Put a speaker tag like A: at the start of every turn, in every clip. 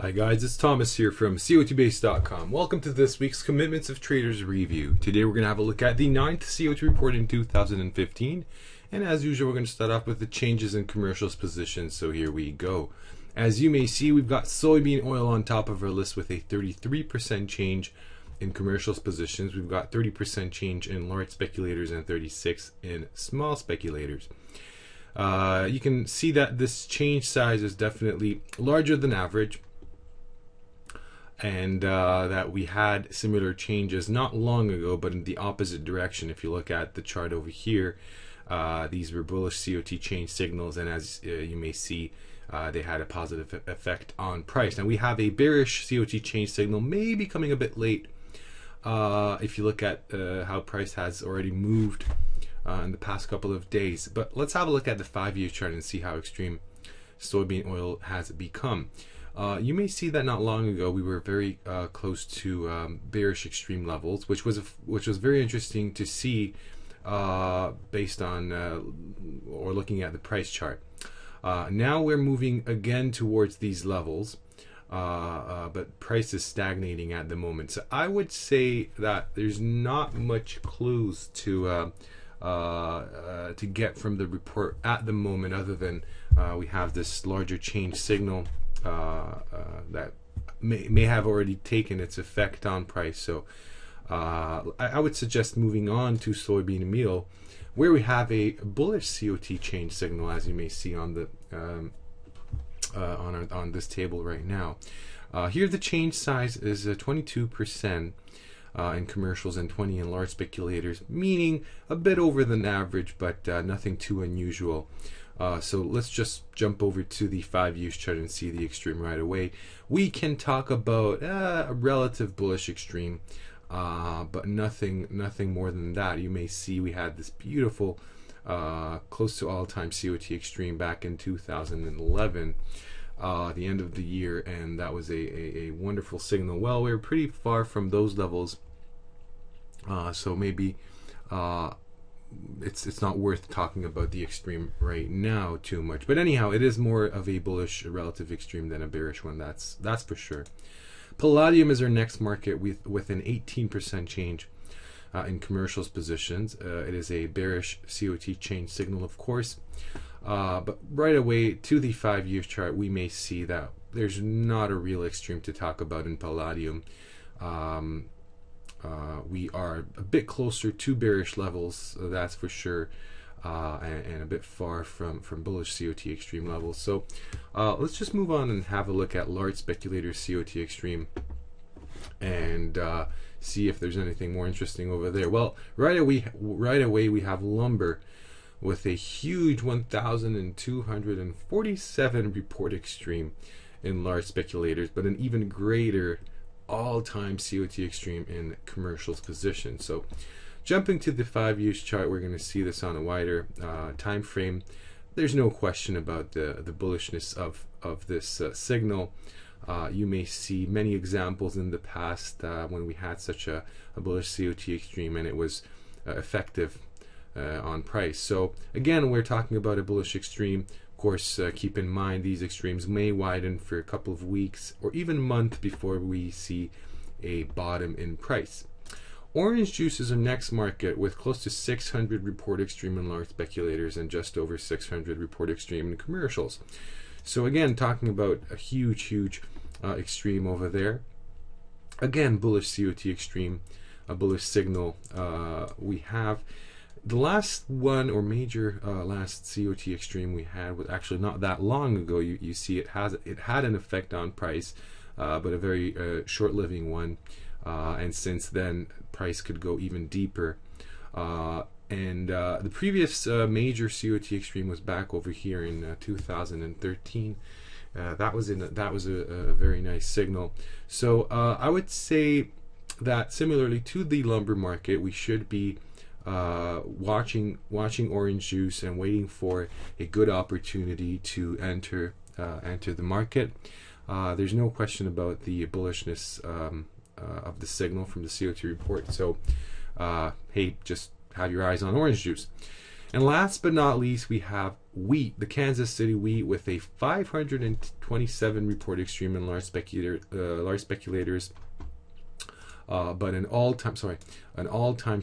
A: Hi guys, it's Thomas here from COTbase.com. Welcome to this week's Commitments of Traders review. Today we're going to have a look at the 9th COT report in 2015. And as usual, we're going to start off with the changes in commercials positions. So here we go. As you may see, we've got soybean oil on top of our list with a 33% change in commercials positions. We've got 30% change in large speculators and 36% in small speculators. You can see that this change size is definitely larger than average, and that we had similar changes not long ago, but in the opposite direction. If you look at the chart over here, these were bullish COT change signals, and as you may see, they had a positive effect on price. Now we have a bearish COT change signal, maybe coming a bit late. If you look at how price has already moved in the past couple of days. But let's have a look at the 5-year chart and see how extreme soybean oil has become. You may see that not long ago we were very close to bearish extreme levels, which was very interesting to see based on or looking at the price chart. Now we're moving again towards these levels, but price is stagnating at the moment. So I would say that there's not much clues to get from the report at the moment, other than we have this larger change signal that may have already taken its effect on price. So I would suggest moving on to soybean meal, where we have a bullish COT change signal, as you may see on the on this table right now. Here the change size is 22% in commercials and 20% in large speculators, meaning a bit over than average, but nothing too unusual. So let's just jump over to the 5-year chart and see the extreme right away. We can talk about a relative bullish extreme, but nothing more than that. You may see we had this beautiful close to all-time COT extreme back in 2011, the end of the year, and that was a wonderful signal. Well, we're pretty far from those levels, so maybe it's not worth talking about the extreme right now too much. But anyhow, it is more of a bullish relative extreme than a bearish one, that's for sure. Palladium is our next market with an 18% change in commercials positions. It is a bearish COT change signal, of course, but right away to the 5-year chart, we may see that there's not a real extreme to talk about in Palladium. We are a bit closer to bearish levels, that's for sure, and a bit far from bullish COT extreme levels. So let's just move on and have a look at large speculator COT extreme and see if there's anything more interesting over there. Well, right away we have lumber with a huge 1,247 report extreme in large speculators, but an even greater all-time COT extreme in commercials position. So jumping to the 5-year chart, we're going to see this on a wider time frame. There's no question about the bullishness of this signal. You may see many examples in the past when we had such a bullish COT extreme, and it was effective on price. So again, we're talking about a bullish extreme. Of course, keep in mind these extremes may widen for a couple of weeks or even month before we see a bottom in price. Orange juice is our next market with close to 600 report extreme in large speculators and just over 600 report extreme in commercials. So again, talking about a huge extreme over there. Again, bullish COT extreme, a bullish signal. We have the last one, or major last COT extreme we had was actually not that long ago. You see it had an effect on price, but a very short-living one, and since then price could go even deeper. And the previous major COT extreme was back over here in 2013. That was a very nice signal. So I would say that similarly to the lumber market, we should be watching orange juice and waiting for a good opportunity to enter the market. There's no question about the bullishness of the signal from the COT report. So hey, just have your eyes on orange juice. And last but not least, we have wheat, the Kansas City wheat, with a 527 report extreme in large speculators, but an all-time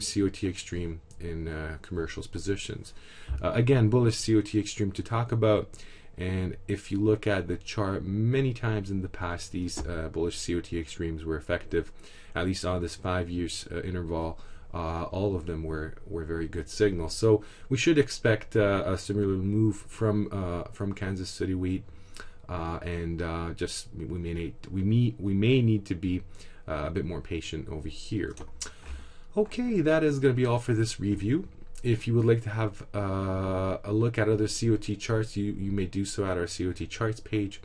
A: COT extreme in commercials positions. Again, bullish COT extreme to talk about. And if you look at the chart, many times in the past, these bullish COT extremes were effective, at least on this 5 years interval. All of them were very good signals. So we should expect a similar move from Kansas City wheat, and just we may need to be a bit more patient over here. Okay, that is going to be all for this review. If you would like to have a look at other COT charts, you may do so at our COT charts page.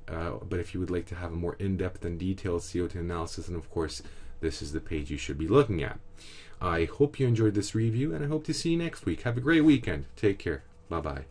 A: But if you would like to have a more in-depth and detailed COT analysis, then of course this is the page you should be looking at. I hope you enjoyed this review, and I hope to see you next week. Have a great weekend. Take care. Bye-bye.